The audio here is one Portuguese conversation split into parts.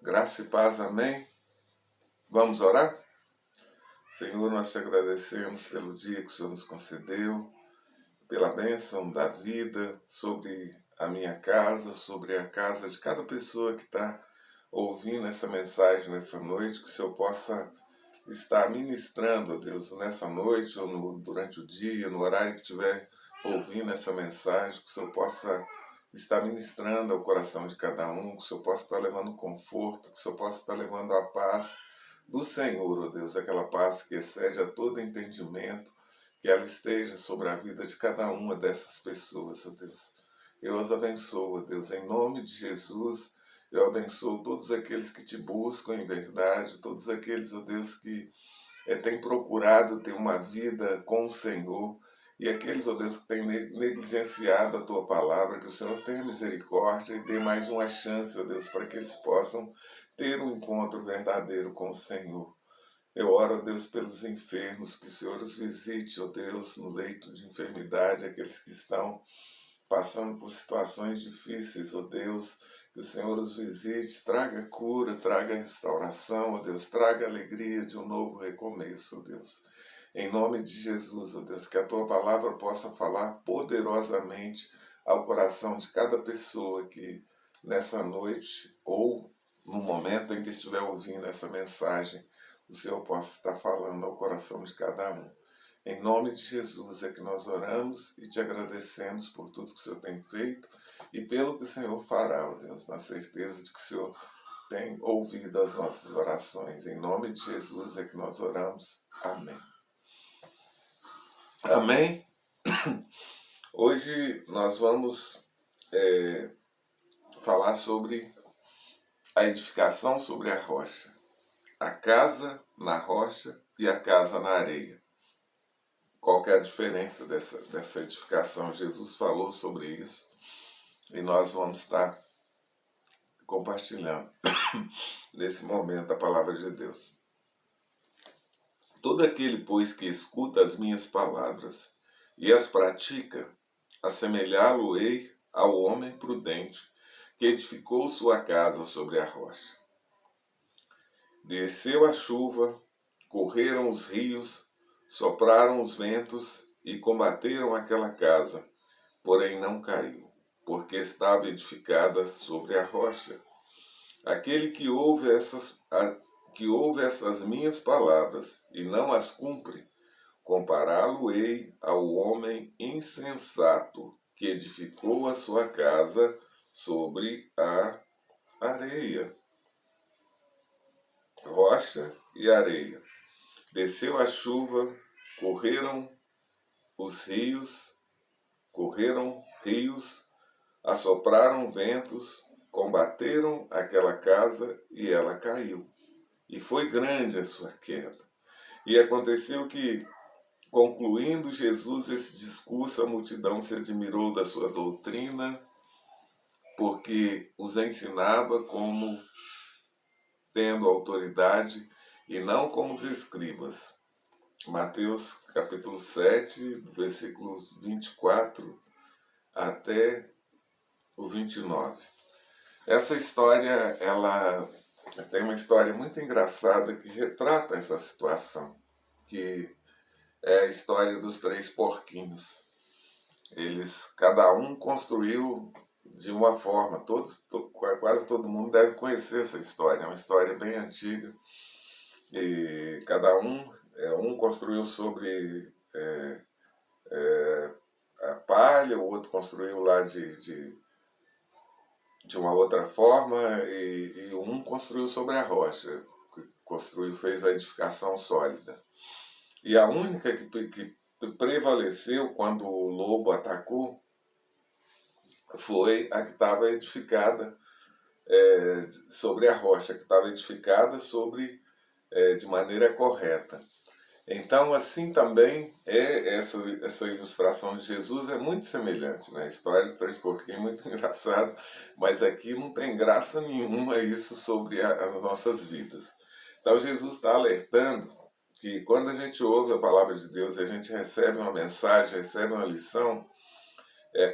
Graça e paz, amém? Vamos orar? Senhor, nós te agradecemos pelo dia que o Senhor nos concedeu, pela bênção da vida sobre a minha casa, sobre a casa de cada pessoa que está ouvindo essa mensagem nessa noite, que o Senhor possa estar ministrando, ó Deus, nessa noite ou durante o dia, no horário que estiver ouvindo essa mensagem, que o Senhor possa estar ministrando ao coração de cada um, que o Senhor possa estar levando conforto, que o Senhor possa estar levando a paz do Senhor, ó Deus, aquela paz que excede a todo entendimento, que ela esteja sobre a vida de cada uma dessas pessoas, ó Deus. Eu as abençoo, ó Deus, em nome de Jesus. Eu abençoo todos aqueles que te buscam em verdade, todos aqueles, ó Deus, que têm procurado ter uma vida com o Senhor, e aqueles, ó Deus, que têm negligenciado a tua palavra, que o Senhor tenha misericórdia e dê mais uma chance, ó Deus, para que eles possam ter um encontro verdadeiro com o Senhor. Eu oro, ó Deus, pelos enfermos, que o Senhor os visite, ó Deus, no leito de enfermidade, aqueles que estão passando por situações difíceis, ó Deus, que o Senhor os visite, traga cura, traga restauração, ó Deus, traga alegria de um novo recomeço, ó Deus. Em nome de Jesus, ó Deus, que a tua palavra possa falar poderosamente ao coração de cada pessoa que nessa noite ou no momento em que estiver ouvindo essa mensagem, o Senhor possa estar falando ao coração de cada um. Em nome de Jesus é que nós oramos e te agradecemos por tudo que o Senhor tem feito e pelo que o Senhor fará, ó Deus, na certeza de que o Senhor tem ouvido as nossas orações. Em nome de Jesus é que nós oramos. Amém. Amém? Hoje nós vamos falar sobre a edificação sobre a rocha. A casa na rocha e a casa na areia. Qual que é a diferença dessa edificação? Jesus falou sobre isso e nós vamos estar compartilhando nesse momento a palavra de Deus. Todo aquele, pois, que escuta as minhas palavras e as pratica, assemelhá-lo-ei ao homem prudente que edificou sua casa sobre a rocha. Desceu a chuva, correram os rios, sopraram os ventos e combateram aquela casa, porém não caiu, porque estava edificada sobre a rocha. Aquele que ouve essas minhas palavras e não as cumpre, compará-lo-ei ao homem insensato que edificou a sua casa sobre a areia. Rocha e areia. Desceu a chuva, correram rios, assopraram ventos, combateram aquela casa e ela caiu. E foi grande a sua queda. E aconteceu que, concluindo Jesus esse discurso, a multidão se admirou da sua doutrina, porque os ensinava como tendo autoridade e não como os escribas. Mateus capítulo 7, versículos 24 até o 29. Essa história, ela tem uma história muito engraçada que retrata essa situação, que é a história dos 3 porquinhos. Cada um construiu de uma forma, quase todo mundo deve conhecer essa história, é uma história bem antiga, e cada um construiu sobre a palha, o outro construiu lá de uma outra forma, e um construiu sobre a rocha, fez a edificação sólida. E a única que prevaleceu quando o lobo atacou foi a que estava edificada sobre a rocha, que estava edificada de maneira correta. Então, assim também essa ilustração de Jesus é muito semelhante, né? A história dos 3 porquinhos é muito engraçada, mas aqui não tem graça nenhuma isso sobre as nossas vidas. Então, Jesus está alertando que quando a gente ouve a palavra de Deus e a gente recebe uma mensagem, recebe uma lição,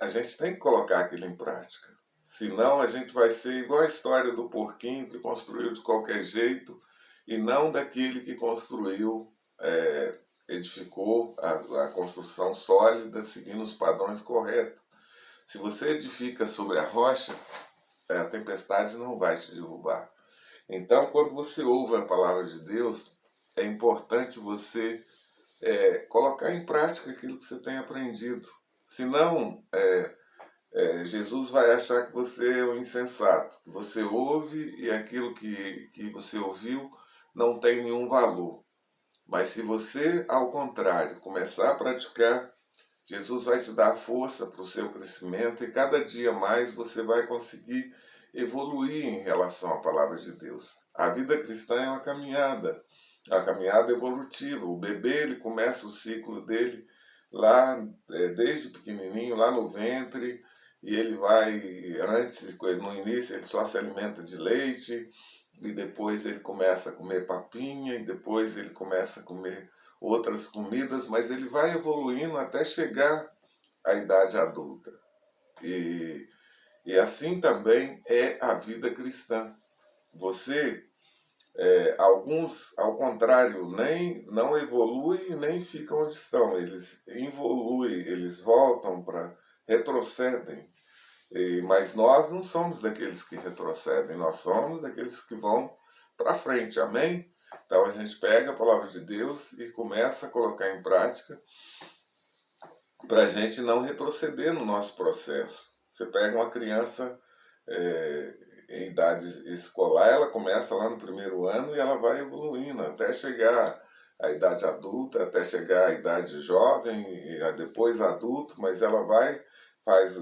a gente tem que colocar aquilo em prática. Senão a gente vai ser igual a história do porquinho que construiu de qualquer jeito e não daquele que construiu, edificou a construção sólida, seguindo os padrões corretos. Se você edifica sobre a rocha, a tempestade não vai te derrubar. Então, quando você ouve a palavra de Deus, é importante você colocar em prática aquilo que você tem aprendido. Senão, Jesus vai achar que você é um insensato, que você ouve e aquilo que você ouviu não tem nenhum valor. Mas se você, ao contrário, começar a praticar, Jesus vai te dar força para o seu crescimento e cada dia mais você vai conseguir evoluir em relação à palavra de Deus. A vida cristã é uma caminhada evolutiva. O bebê ele começa o ciclo dele lá desde pequenininho, lá no ventre, e ele vai, no início ele só se alimenta de leite, e depois ele começa a comer papinha, e depois ele começa a comer outras comidas, mas ele vai evoluindo até chegar à idade adulta. E assim também é a vida cristã. Você, alguns, ao contrário, nem não evoluem nem ficam onde estão. Eles evoluem, eles voltam para, retrocedem. Mas nós não somos daqueles que retrocedem, nós somos daqueles que vão para frente, amém? Então a gente pega a palavra de Deus e começa a colocar em prática para a gente não retroceder no nosso processo. Você pega uma criança em idade escolar, ela começa lá no primeiro ano e ela vai evoluindo até chegar à idade adulta, até chegar à idade jovem, e depois adulto, mas ela faz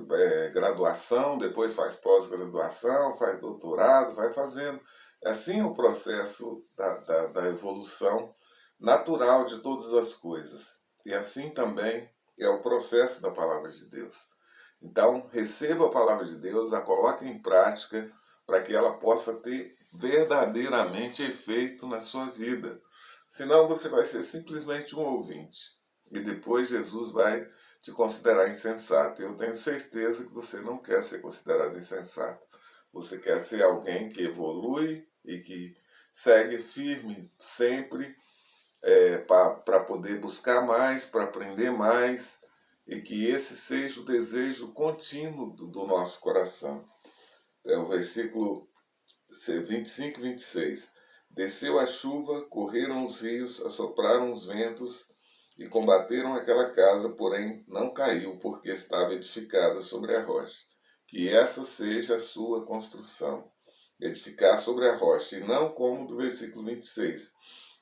graduação, depois faz pós-graduação, faz doutorado, vai fazendo. Assim é o processo da evolução natural de todas as coisas. E assim também é o processo da palavra de Deus. Então, receba a palavra de Deus, a coloque em prática, para que ela possa ter verdadeiramente efeito na sua vida. Senão você vai ser simplesmente um ouvinte. E depois Jesus vai te considerar insensato. Eu tenho certeza que você não quer ser considerado insensato. Você quer ser alguém que evolui e que segue firme sempre para poder buscar mais, para aprender mais, e que esse seja o desejo contínuo do nosso coração. É o versículo 25 e 26. Desceu a chuva, correram os rios, assopraram os ventos e combateram aquela casa, porém não caiu, porque estava edificada sobre a rocha. Que essa seja a sua construção, edificar sobre a rocha, e não como do versículo 26.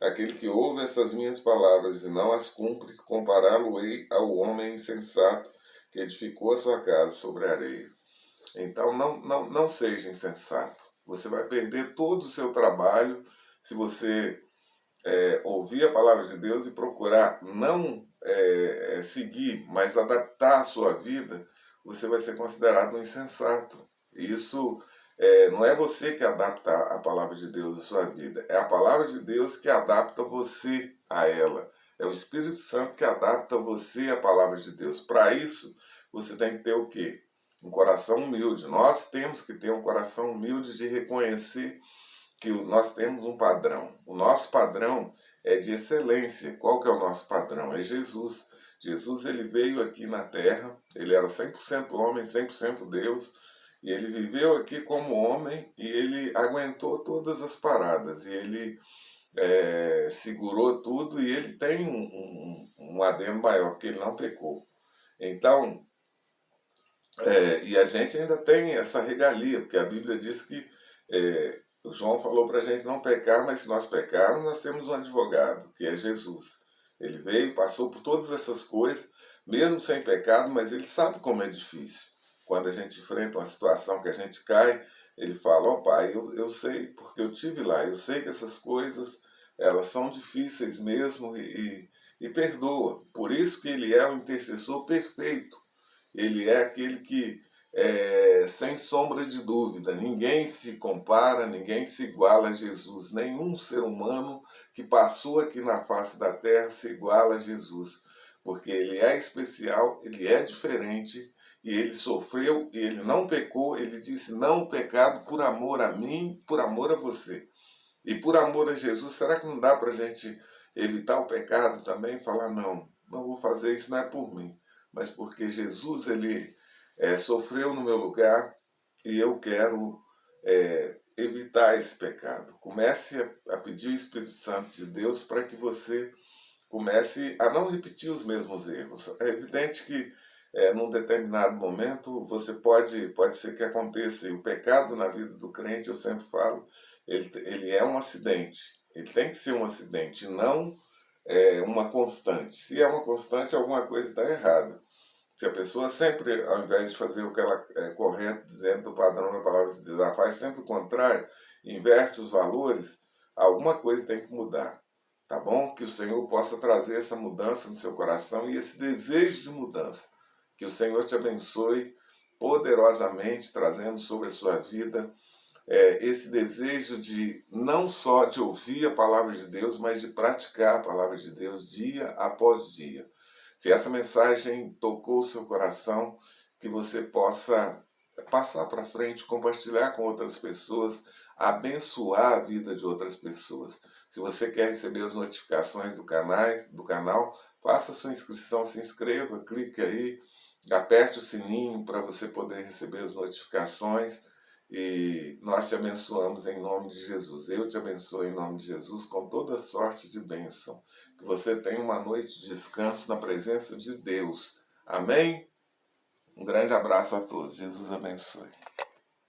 Aquele que ouve essas minhas palavras e não as cumpre, compará-lo-ei ao homem insensato que edificou a sua casa sobre a areia. Então não seja insensato. Você vai perder todo o seu trabalho se você ouvir a palavra de Deus e procurar não seguir, mas adaptar a sua vida. Você vai ser considerado um insensato. Isso não é você que adapta a palavra de Deus à sua vida, é a palavra de Deus que adapta você a ela. É o Espírito Santo que adapta você à palavra de Deus. Para isso, você tem que ter o quê? Um coração humilde. Nós temos que ter um coração humilde de reconhecer que nós temos um padrão. O nosso padrão é de excelência. Qual que é o nosso padrão? É Jesus. Jesus ele veio aqui na Terra, ele era 100% homem, 100% Deus, e ele viveu aqui como homem e ele aguentou todas as paradas, e ele segurou tudo, e ele tem um adendo maior, porque ele não pecou. Então, e a gente ainda tem essa regalia, porque a Bíblia diz que o João falou para a gente não pecar, mas se nós pecarmos, nós temos um advogado, que é Jesus. Ele veio, passou por todas essas coisas, mesmo sem pecado, mas ele sabe como é difícil. Quando a gente enfrenta uma situação que a gente cai, ele fala, ó pai, eu sei, porque eu tive lá, eu sei que essas coisas, elas são difíceis mesmo e perdoa. Por isso que ele é o intercessor perfeito. Ele é aquele que, sem sombra de dúvida, ninguém se compara, ninguém se iguala a Jesus. Nenhum ser humano que passou aqui na face da terra se iguala a Jesus. Porque ele é especial, ele é diferente e ele sofreu, e ele não pecou, ele disse não pecado por amor a mim, por amor a você. E por amor a Jesus, será que não dá para a gente evitar o pecado também? Falar, não, não vou fazer isso, não é por mim, mas porque Jesus, ele sofreu no meu lugar e eu quero evitar esse pecado. Comece a pedir o Espírito Santo de Deus para que você comece a não repetir os mesmos erros. É evidente que num determinado momento pode ser que aconteça. E o pecado na vida do crente, eu sempre falo, ele é um acidente. Ele tem que ser um acidente, não uma constante. Se é uma constante, alguma coisa está errada. Se a pessoa sempre, ao invés de fazer o que ela é correto dentro do padrão da palavra de Deus, ela faz sempre o contrário, inverte os valores, alguma coisa tem que mudar. Tá bom? Que o Senhor possa trazer essa mudança no seu coração e esse desejo de mudança. Que o Senhor te abençoe poderosamente, trazendo sobre a sua vida esse desejo de não só de ouvir a palavra de Deus, mas de praticar a palavra de Deus dia após dia. Se essa mensagem tocou o seu coração, que você possa passar para frente, compartilhar com outras pessoas, abençoar a vida de outras pessoas. Se você quer receber as notificações do canal, faça sua inscrição, se inscreva, clique aí, aperte o sininho para você poder receber as notificações e nós te abençoamos em nome de Jesus. Eu te abençoo em nome de Jesus com toda sorte de bênção. Que você tenha uma noite de descanso na presença de Deus. Amém? Um grande abraço a todos. Jesus abençoe.